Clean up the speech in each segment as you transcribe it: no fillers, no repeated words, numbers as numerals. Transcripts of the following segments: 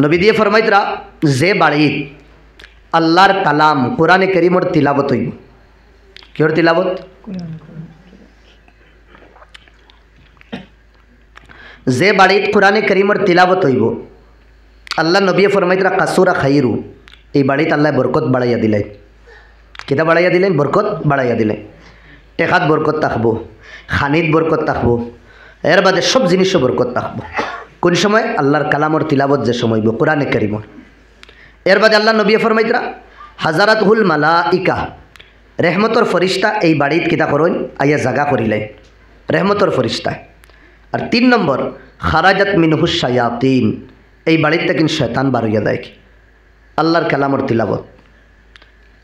নবী দিয়ে ফরমাইতরা যে বাড়িত আল্লাহর কালাম কোরআনে কারীমর তিলাবত হইব। কিহর তিলাবত? যে বাড়িত কোরআনে কারীমর তিলাবত হইব, আল্লাহ নবী ফরমাইতরা কাসুরা খাইরু, এই বাড়িত আল্লাহ বরকত বাড়াইয়া দিলেন। কিতা বাড়াইয়া দিলেন? বরকত বাড়াইয়া দিলেন। টেকাত বরকত থাকবো, খানিত বরকত থাকবো, এর বাদে সব জিনিসও বরকত থাকবো। কোন সময়? আল্লাহর কালামর তিলাবত যে সময় হইব কোরআনে কারীমর। এর বাদে আল্লাহ নবী ফরমাইতরা হাজারাতুল মালাইকা, রেহমতর ফরিস্তা এই বাড়িত কিতা করেন? আইয়া জাগা করিলেন রেহমতর ফরিস্তা। আর 3 নম্বর খারাজাত মিনহুস শায়াতিন, এই বাড়িতে কিন্তু শয়তান বার হইয়া দেয়। আল্লাহর কালামর তিলাবত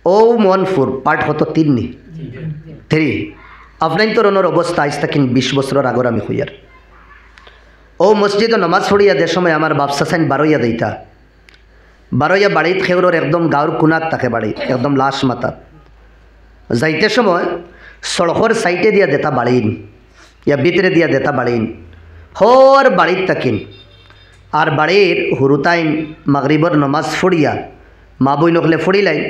ও মনফুর পাঠ হতো 3 আপনার তরুণের অবস্থা আজ তাকিন 20 বছরের আগর আমি হইয়ার ও মসজিদে নমাজ পড়িয়া যে সময় আমার বাপসা সাইন বারইয়া দেইতা, বারইয়া বাড়িত খেউরর একদম গাঁর কুনাত থাকে বাড়ি, একদম লাশ মাথা যাইতে সময় সড়কর সাইটে দিয়া দেতা বাড়িন ইয়া ভিতরে দিয়া দেতা বাড়িন হর বাড়িত তাকিন। আর বাড়ির হুরুতাইন মাগরিবর নমাজ ফড়িয়া মা বই নকলে ফড়িলাইন,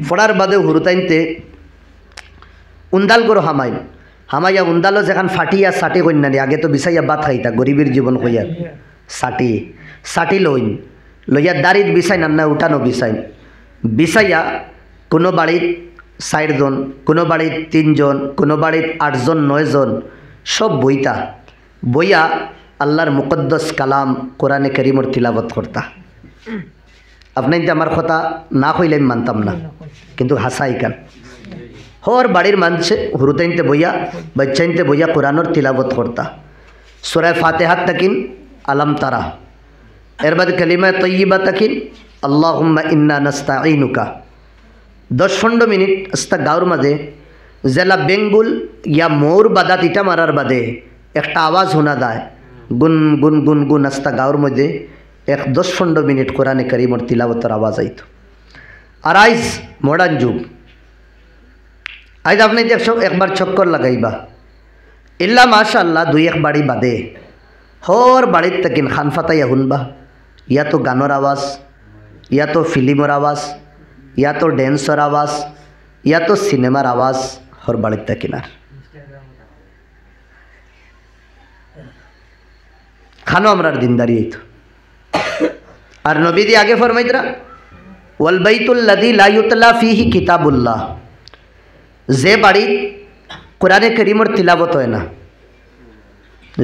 ফড়ার বাদে হুরুতাইনতে উন্দাল গরো হামাইয়া উন্দালও যেখান ফাটিয়া সাটি কন্যানি, আগে তো বিছাইয়া বাত খাইতা গরিবের জীবন কইয়া সাটি লইয়া দাড়িত বিছাইন আর না উঠানো বিছাইয়া কোনো বাড়িত 4 জন, কোনো বাড়িত 3 জন, কোনো বাড়িত 8 জন 9 জন সব বইয়া আল্লাহর মুকদ্দস কালাম কোরআনে কারীমর তিলাবত করতা। আপনি যে আমার কথা না কইলে আমি মানতাম না, কিন্তু হাসাই কান হর বাড়ির মানুষে হুরুতাইনতে বইয়া বাচ্চাইনতে বইয়া কোরআনর তিলাবত করতা। সূরা ফাতিহা তাকিন আলম তারা, এর বাদে কালিমা তয়্যিবা তাকিন আল্লাহুম্মা ইন্না নাস্তাঈনুকা। 10-15 মিনিট আস্তা গাঁর মাঝে জেলা বেঙ্গুল ইয়া মৌর বাদাত ইটা মারার বাদে একটা আওয়াজ শোনা যায়, গুন গুন গুন গুন আস্তা গাঁর মধ্যে 10-15 মিনিট কোরআনে কারীমর তিলাবতের আওয়াজ আইত। আর আইজ মডার্ন যুগ, আজ আপনি দেখছো একবার চক্কর লাগাইবা ইল্লা মাশাআল্লাহ 2-1 বাড়ি বাদে হর বাড়ির তাকিন খান ফাতাইয়া শুনবা, ইয়া তো গানের আওয়াজ, ইয়া তো ফিল্মর আওয়াজ, ইয়া তো ড্যান্সর আওয়াজ, ইয়া তো সিনেমার আওয়াজ হর বাড়ির তাকিনার খানো আমরার দিনদারি হইতো। আর নবী দি আগে ফরমাইতরা ওয়াল বাইতুল্লাযী লা ইউতলা ফীহি কিতাবুল্লাহ, যে বাড়ি কোরআনে কারীমর তিলাবত হয় না,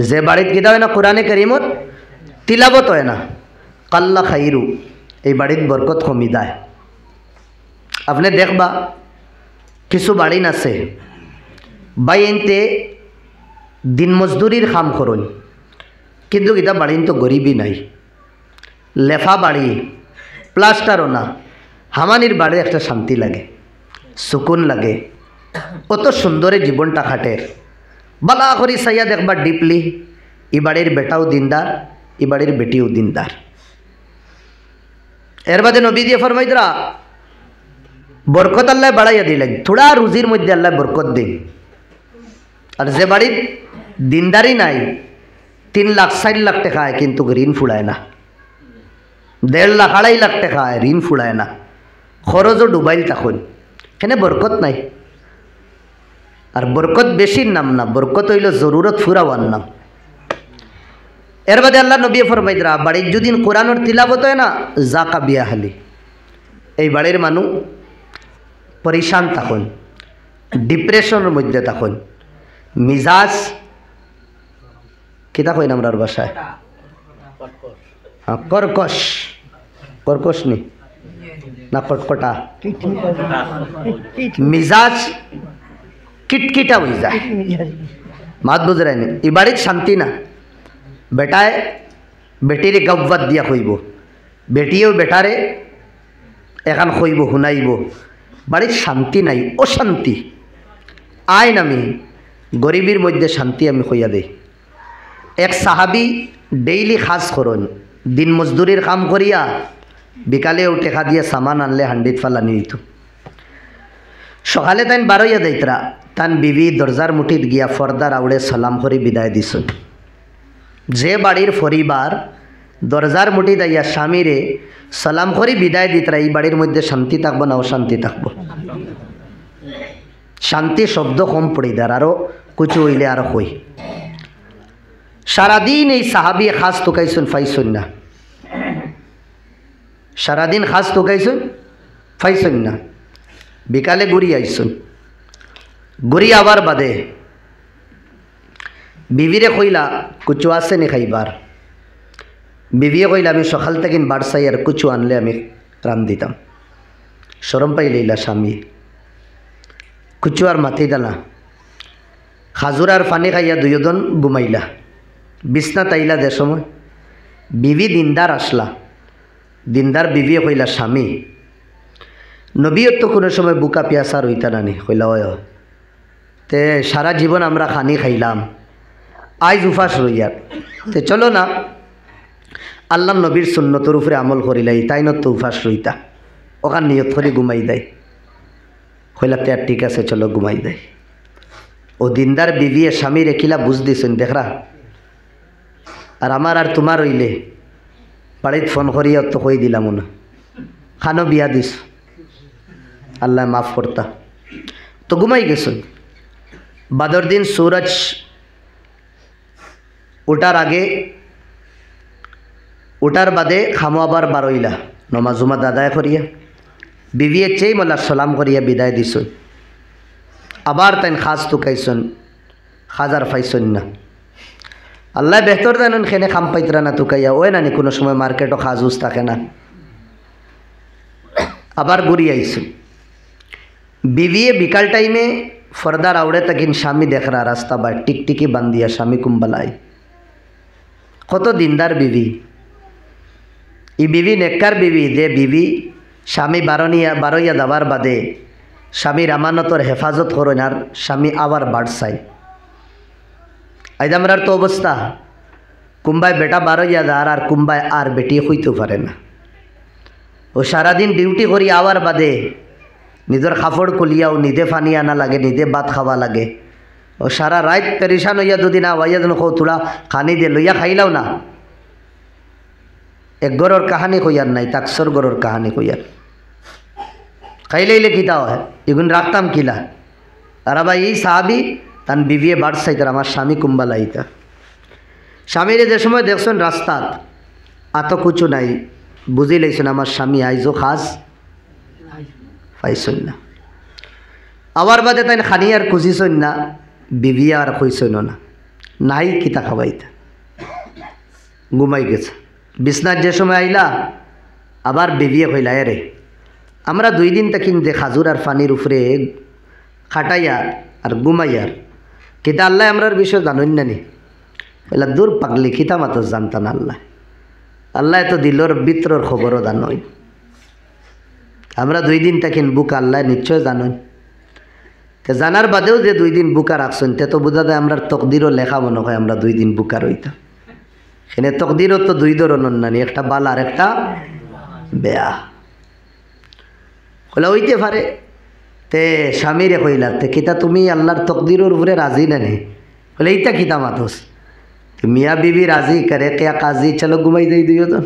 যে বাড়িত কিতা হয় না কোরআনে কারীমর তিলাবত হয় না, কাল্লা খাইরু, এই বাড়িত বরকত কমি যায়। আপনি দেখবা কিছু বাড়িন আছে বাইনতে দিন মজদুরির কাম করুন, কিন্তু এটা বাড়িন তো গরিবই নাই, লেফা বাড়ি প্লাস্টারও না, হামানির বাড়ি একটা শান্তি লাগে, সুকুন লাগে, অত সুন্দরে জীবনটা খাটের। বালা করি সাইয়া দেখবা ডিপলি ই বাড়ির বেটাও দিনদার, ই বাড়ির বেটিও দিনদার। এর বাদে নবী দিয়ে ফরমাইতরা বরকত আল্লাহ বাড়াইয়া দিলেন, থোড়া রুজির মধ্যে আল্লাহ বরকত দিন। আর যে বাড়ির দিনদারি নাই 3 লাখ 4 লাখ টাকা হয় কিন্তু ঋণ ফুড়ায় না, 1.5 লাখ 2.5 লাখ টাকা হয় ঋণ ফুড়ায় না, খরচও ডুবাইল তখন, এখানে বরকত নাই। আর বরকত বেশির নাম না, বরকত হইল জরুরত ফুরাওয়ার নাম। এর বাদে আল্লাহ নবী ফরমাইতরা বাড়ির যদি কোরআনের তিলাবত হয় না জাকা বিয়া হালি, এই বাড়ির মানুষ পরিশান থাকুন, ডিপ্রেশনের মধ্যে থাকুন, মিজাজ কিতা কইন আমরার বাসায় কর্কশ, কর্কশ নি না কটকটা, মিজাজ কিটকিটা হয়ে যায়, মাত বুঝরাই নি। এই বাড়ির শান্তি না, বেটায় বেটিরে গব্বাত দিয়া কইব, বেটিও বেটারে এখান কইব শুনাইব, বাড়ির শান্তি নাই, অশান্তি। আইন আমি গরিবের মধ্যে শান্তি আমি কইয়া দেই। এক সাহাবি ডেইলি খাস করুন, দিন মজদুরির কাম করিয়া বিকালেও টেকা দিয়ে সামান আনলে হান্ডিত ফালানি হইত। সকালে তাইন বারইয়া দেইতরা, তান বিবি দরজার মুঠিত গিয়া ফর্দার আউড়ে সালাম করে বিদায় দিছুন। যে বাড়ির পরিবার দরজার মুঠি দাইয়া স্বামীরে সালাম করে বিদায় দিতরা এই বাড়ির মধ্যে শান্তি থাকবো না অশান্তি থাকবো? শান্তি শব্দ কম পড়ে দেয়, আরও কুচু হইলে আরো কই। সারাদিন এই সাহাবি খাস তোকাইছুন ফাইছুন না, সারাদিন খাস তোকাইছুন ফাইছুন না, বিকালে ঘুরি আইসুন। ঘুরি আবার বাদে বিবিরে কইলা কুচু আছে নি খাইবার? বিবিয়ে কইলা আমি সকাল থেকে বাড়সাই আর কুচু আনলে আমি রান দিতাম। শরম পাই লইলা স্বামী, কুচু আর মাতি দালা, খাজুর আর পানি খাইয়া দুইজন ঘুমাইলা। বিছনা তাইলা দে সময় বিবি দিনদার আসলা। দিনদার বিবিয়ে কইলা স্বামী নবীর তো কোনো সময় বুকা পিয়াসা রইতা নানি? কইলা ওয় তে সারা জীবন আমরা খানি খাইলাম, আইজ উপাস রইয়ার, তে চলো না আল্লাহ নবীর সুন্নতর উপরে আমল করিলাই, তাই ন তো উপাস রইতা, ওখান নিয়ত করে ঘুমাই দেয়। কইলা তে ঠিক আছে চলো ঘুমাই দেয়। ও দিনদার বিবিয়ে স্বামী রেখিলা বুঝ দিছেন দেখরা, আর আমার আর তোমার হইলে বাড়িত ফোন করিয়া তো কই দিলাম না খানো বিয়া দিস, আল্লাহ মাফ করতা। তো ঘুমাই গেছুন। বাদর দিন সূরজ ওঠার আগে ওঠার বাদে খামো আবার বারইলা নমাজ উমাজ আদায় করিয়া বিবিয়ে চেয়ে মোলা সালাম করিয়া বিদায় দিছুন। আবার তাই খাজ তুকাইছুন, খাজার ফাইছুন না। আল্লাহ বেহতর জানেন খেনে খাম পাইতরা না তুকাইয়া, ওই নানি কোনো সময় মার্কেটও খাজুস থাকে না। আবার ঘুরি আইছুন। বিবিয়ে বিকাল টাইমে ফর্দার আউড়ে তাকিন স্বামী দেখরা রাস্তা বা টিকটিকি বান্ধিয়া স্বামী কুম্বালাই। কত দিনদার বিবি, ই বিবি নেককার বিবি, যে বিবি স্বামী বারইয়া যাবার বাদে স্বামীর আমানতর হেফাজত করেন আর স্বামী আবার বাড়সাই। আজ আমরার তো অবস্থা, কুম্বায় বেটা বারইয়া যার আর কুম্বায় আর বেটি হইতে পারে না। ও সারাদিন ডিউটি করি আওয়ার বাদে নিজের কাপড় খুলিয়াও নিজে পানি আনা লাগে, নিজে ভাত খাওয়া লাগে। ও সারা রাত পেরেশান হইয়া যদি না হইয়া যেন কৌ তোরা খানি দিয়ে লইয়া খাইলাও না। এক গরর কাহানি কইয়ার নাই, তাকসর গরর কাহানি কইয়ার খাইলেইলে কিতা হয় এগুন রাখতাম কিলা। আর আবার এই সাহাবি তান বিবিয়ে বাড়সাইতার আমার স্বামী কুম্বালাইতা। স্বামীরে যে সময় দেখছেন রাস্তাত আত কুচু নাই, বুঝি লাইছেন আমার স্বামী আইজো খাস পাইছেন না। আবার বাদে তাই খানি আর খুঁজিছেন না, বিবিয়ে আর কইছেন না, নাই কিতা খাবাইতা, ঘুমাই গেছে। বিছনার যে সময় আইলা আবার বিবিয়ে কইলা রে আমরা 2 দিন তাকিন দে খাজুর আর পানির উপরে খাটাইয়ার আর ঘুমাইয়ার, কিতা আল্লাহ আমরার বিষয় জানেন না নি? বললা দূর পাগলি, কিতা মাত্র জানতাম আল্লাহ, আল্লাহ তো দিলর ভিতরের খবরও জানই। আমরা 2 দিন তাকিন বুক আল্লাহ নিশ্চয় জানেন। তো জানার বাদেও যে 2 দিন বুকা রাখছেন তে তো বোঝা যায় আমরা তকদিরও লেখা মনে হয় আমরা 2 দিন বুকা রইতাম। এখানে তকদিরও তো 2 ধরনের নানি, একটা বাল আর একটা বেয়া। বলে হইতে পারে। তে স্বামীরে কইলা তে কিতা তুমি আল্লাহর তকদিরের উপরে রাজি নানি? বলে এইটা কিতা মাতস, মিয়া বিবি রাজি করে কে কাজি, চলো ঘুমাই দেই 2 জন,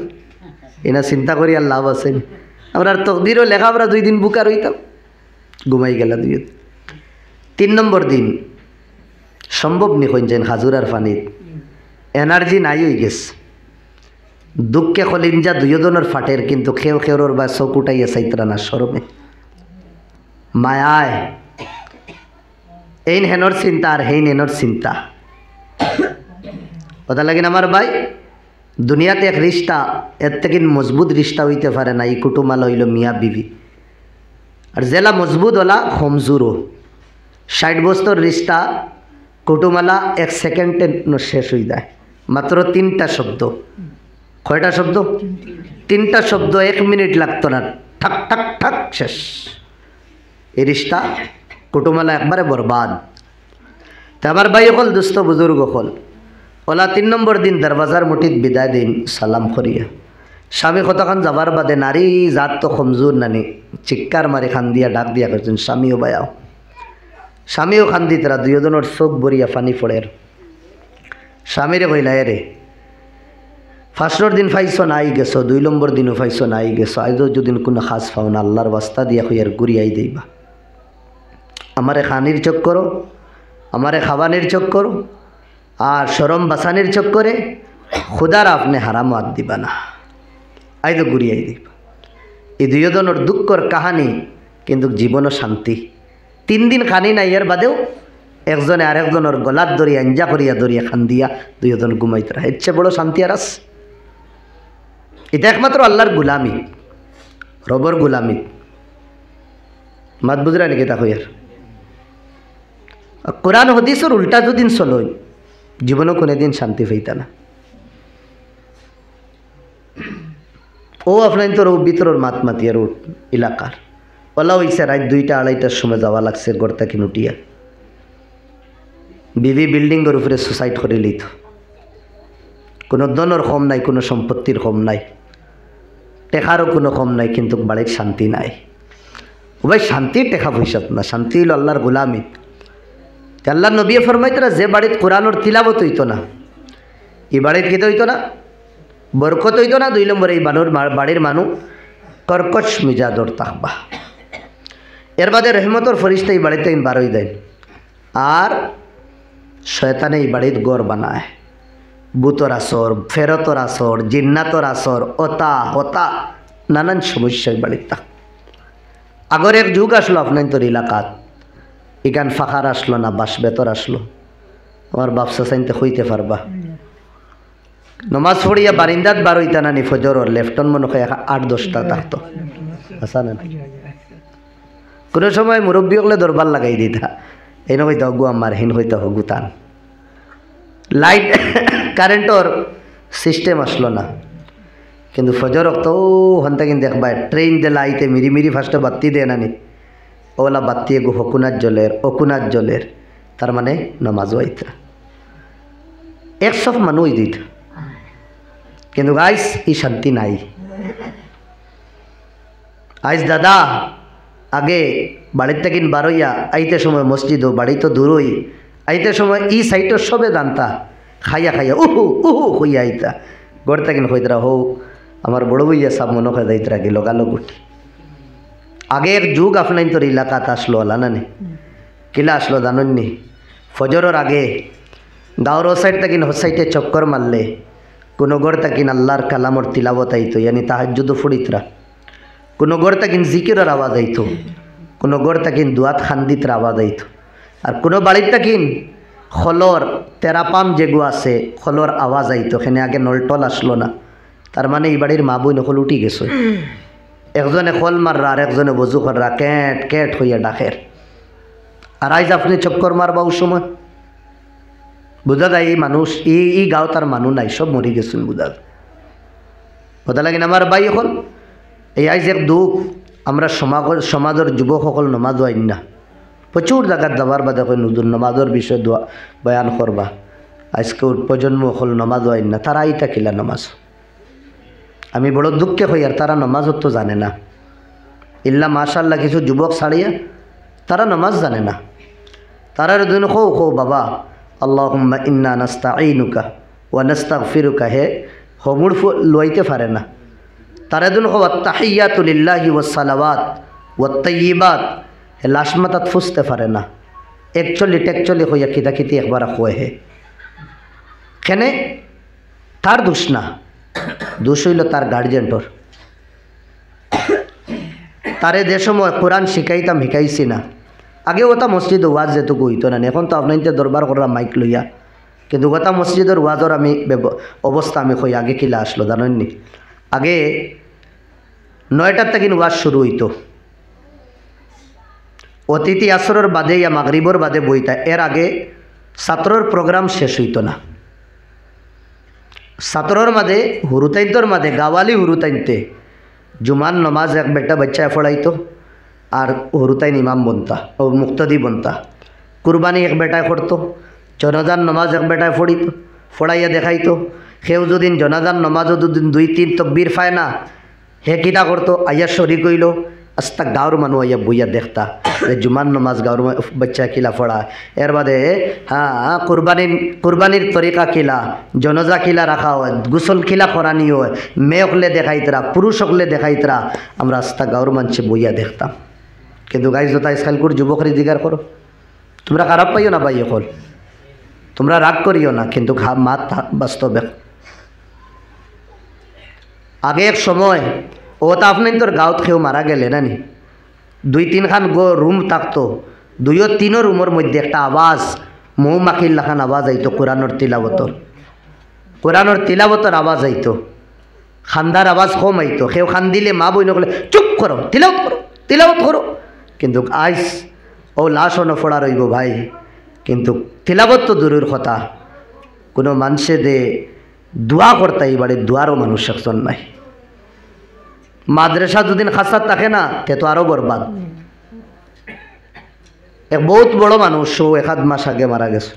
এনা চিন্তা করি আর লাভ আছে। আমরা তকদিরও লেখা আমরা 2 দিন বুকা রইতাম, ঘুমাই গেলা 2 জন। 3 নম্বর দিন সম্ভব নি কইছেন খাজুর আর পানিত এনার্জি নাই হয়ে গেছে। দুঃখে কলিঞ্জা 2 জনের ফাটের, কিন্তু খেও খেওর বা চকুটাইয়া চাইতরা না সরমে মায়ায়। এইন হেনর চিন্তা আর হেইন এনর চিন্তা। কথা লাগিন আমার ভাই, দুনিয়াতে এক রিস্তা এর থেকে মজবুত রিস্তা হইতে পারে না। এই কুটুমাল হইল মিয়া বিবি, আর জেলা মজবুত হলা কমজোরও। 60 বছর রিস্তা কুটুমালা 1 সেকেন্ডে শেষ হয়ে যায়। মাত্র 3টা শব্দ। কয়টা শব্দ? 3টা শব্দ, 1 মিনিট লাগতো না, ঠাক ঠাক ঠাক শেষ। এই রিস্তা কুটুমালা একবারে বরবাদ। তো আমার ভাই হল দুস্থ বুজুর্গ হল ওলা 3 নম্বর দিন দরওয়াজার মুঠিত বিদায় দিন সালাম করিয়া স্বামী কতক্ষণ যাবার বাদে নারী জাত তো কমজোর নানি, চিৎকার মারি খান দিয়া ডাক দিয়া করছেন স্বামীও বায়াও। স্বামীও খান্দি তারা 2 জনের চোখ ভরিয়া পানি পড়ে। স্বামীরে কইলা রে ফার্স্টর দিন ফাইছো নাই গেছো, 2 নম্বর দিনও ফাইছো নাই গেছো, আজও যদি কোনো খাস পাও না আল্লাহর বাস্তা দিয়া হইয়ার ঘুরিয়াই দেইবা। আমারে খানির চক্কর, আমারে খাবানের চক্কর আর শরম বাসানির চক্করে খুদার আপনি হারাম হাত দিবা না, আইদো ঘুরিয়াই দিবা। এই দুইজনের দুঃখর কাহানি কিন্তু জীবনও শান্তি। 3 দিন খানি নাই এর বাদেও একজনে আরেকজনের গলাত ধরিয়া আঞ্জা করিয়া ধরিয়া খান দিয়া দুইজন ঘুমাইতরা, এর চেয়ে বড় শান্তি আর আছে? এটা একমাত্র আল্লাহর গুলামি, রবর গুলামি। মাত বুঝরা নাকি তা হইয়ার? কোরআন হদিসের উল্টা যদিন চলো জীবনও কোনোদিন শান্তি পাইতা না। ও আপনার তোর ভিতরের মাত মাতিয়ার এলাকার ওলা হইছে রাত 2টা 2:30টার সময় যাওয়া লাগছে গড়তা কিনুটিয়া। বিবি বিল্ডিংয়ের উপরে সুসাইড করে লিত, কোনো দনের কম নাই, কোনো সম্পত্তির কম নাই, টেকারও কোনো কম নাই, কিন্তু বাড়ির শান্তি নাই। ও ভাই শান্তির টেকা পয়সাত না, শান্তি হইল আল্লাহর গোলামি। আল্লাহ নবী ফরমাইতরা যে বাড়িতে কোরআনের তিলাবত হইতো না, এই বাড়িতে খেতে হইতো না, বরকত হইতো না। 2 নম্বরে এই বাড়ির মানুষ কর্কশ মিজাজর থাকবা। এর বাদে রহমতর ফরিস্তা এই বাড়িতে বার হয়ে দেয়, আর শয়তানে এই বাড়ির গড় বানায়। ভূতর আসর, ফেরতর আসর, জিন্নাতর আসর, ওতা হতা নানান সমস্যা এই বাড়ির থাক। আগর এক যুগ আসলো আপনার তোর এলাকাত, এখান ফাঁকার আসলো না, বাস বেতর আসলো। আমার বাপসা চাইতে হইতে পারবা নমাজ পড়িয়া বারিন্দাত বার হইতা না নি ফজরর লেফটন মনে হয় 8-10টা থাকতো, আসা না? কোনো সময় মুরব্বী হলে দরবার লাগাই দিতা, এই হইতে হগু আমার, হিন হইতে হগু তান। লাইট কারেন্টর সিস্টেম আসলো না, কিন্তু ফজর তো হন্তা কিন্তু দেখবা ট্রেন দিলা আইতে মিরি মিরি ফার্স্টে বাত্তি দেয় নানি, ওলা বাত্তি এগু হকুনার জলের অকুনার জলের, তার মানে নমাজও আইতা একসব মানুষ দিত। কিন্তু গাইস এই শান্তি নাই। আইস দাদা আগে বাড়ির থেকে বারইয়া আইতে সময় মসজিদও, বাড়ি তো দূরই, আইতে সময় এই সাইটের সবে জানতা, খাইয়া খাইয়া উহু উহু হইয়া আইতা। গড় থাকিন হইতরা হো আমার বড় বইয়া সব মনে হয় যাইতরা কি লোকালোক উঠি। আগে এক যুগ আপনার তোর এলাকাত আসলো আলা না নি, কিলা আসলো জাননি? ফজরের আগে গাঁওর ও সাইড থাকিন হো সাইডে চক্কর মারলে কোনো গড় থাকিন আল্লাহর কালামর তিলাবত আইতো, ইয়ানি তাহাজ্জুদ ফুড়িতরা। কোনো গড় থাকিন জিকিরের আওয়াজ আইতো, কোনো গড় থাকিন দুয়াত খান্দিতর আওয়াজ আইতো, আর কোনো বাড়ির থাকিন খলর তেরাপাম যেগু আছে খলর আওয়াজ আইতো। এখানে আগে নলটল আসলো না, তার মানে এই বাড়ির মা বই নকল উঠি গেছে। একজনে খল মাররা আর একজনে বজু কররা, ক্যাট ক্যাট হইয়া ডাকের। আর আইজ আপনি চক্কর মারবা ও সময় বুঝা যায় এই মানুষ এই গাঁও তার মানুষ নাই, সব মরি গেছেন বুঝা কথা লাগেন আমার ভাই। এখন এই আইজ এক দুঃখ, আমরা সমাজের যুবকসকল নমাজ আইন না, প্রচুর জায়গার যাবার বাদে কই নতুন নমাজের বিষয় বয়ান করবা। আজকে প্রজন্ম হল নমাজ আইন না, তারা আইতা কিলা নমাজ। আমি বড় দুঃখে হই, আর তারা নমাজও তো জানে না। ইল্লা মাশাল্লাহ কিছু যুবক ছাড়িয়া তারা নমাজ জানে না। তারা দিন খো খো বাবা আল্লাহুম্মা ইন্না নাস্তাঈনুকা ওয়া নাস্তাগফিরুকা, হে হমুড় লইতে পারে না। তারা দিন খো আত্তাহিয়াতু লিল্লাহি ওয়াস সালাওয়াত ওয়াত তাইয়্যিবাত, হে লাশমাতাত ফুসতে পারে না। একচল্লি হইয়া কিতাকিতি একবার খোয়ে হে কেনে তার দোষ না, দোষ হইল তার গার্জেন্টর। তারে যে সময় কোরআন শিখাইতাম শিখাইছি না, আগে ওটা মসজিদ ওয়াজ যেটুকু হইতো না, এখন তো আপনার দরবার করা মাইক লইয়া, কিন্তু ওটা মসজিদের ওয়াজর আমি অবস্থা আমি কই আগে কিলা আসলো জানেননি? আগে 9টার থেকে ওয়াজ শুরু হইতো, অতিথি আসরের বাদে ইয়া মাগরিবর বাদে বইতা। এর আগে ছাত্রর প্রোগ্রাম শেষ হইতো না। ছাত্রর মাঝে হুরুতাইন্তর মাঝে গাওয়ালি হুরুতাইনতে জুমান নমাজ এক বেটা বাচ্চা ফড়াইতো, আর হুরুতাইন ইমাম বনতা ও মুক্তদি বনতা। কুরবানি এক বেটায় করতো, জনাজান নমাজ এক বেটায় ফড়াইয়া দেখাইতো। সেও যদিন জনাজান নমাজও দুদিন 2-3 তকবীর পায় না, হে কিতা করতো, আইয়া শরিক হইল, আস্তা গাঁর মানুষ আইয়া বইয়া দেখতা যে জুমার নমাজ গাঁর বাচ্চা কিলা পড়া এর বাদে হ্যাঁ কুরবানির তরিকা কিলা জনজা কিলা রাখা হয় গুসল কিলা করানি হয় মেয়ে হকলে দেখাইতরা পুরুষ হকলে দেখাইতরা আমরা আস্তা গাঁর মানুষে বইয়া দেখতাম কিন্তু গাইজ যতা স্কালকুর যুবকরি জিগার করো তোমরা খারাপ পাইও না ভাই হল তোমরা রাগ করিও না কিন্তু মাত বাস্তবে আগে এক সময় ও তা আপনি তোর গাঁত খেয়েও মারা গেলে না নি 2-3 খান রুম থাকতো 2-3 রুমের মধ্যে একটা আওয়াজ মৌমাখির লাখান আওয়াজ আইতো কোরআনর তিলাবতর আওয়াজ আইতো খান্দার আওয়াজ কম আইতো কেউ খান দিলে মা বই নকলে চুপ করো তিলাবত করো কিন্তু আইস ও লাশ নফড়া রইব ভাই কিন্তু তিলাবত তো দূরের কথা কোনো মানুষে দে দোয়া করতে এই বাড়ির দোয়ারও মানুষ একজন নাই মাদ্রাসা দুদিন খাসাত থাকে না তে তো আরো বরবাদ এক বহুত বড় মানুষ ও 1 মাস আগে মারা গেছে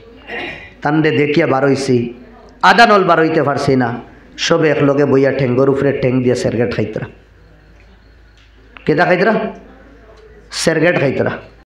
তান্ডে দেখিয়া বারইছি আদা নল বারইতে পারছি না সবে একলগে বইয়া ঠেঙ্গর উপরে ঠেং দিয়ে সেরগেট খাইতরা কেদা খাইতরা সেরগেট খাইতরা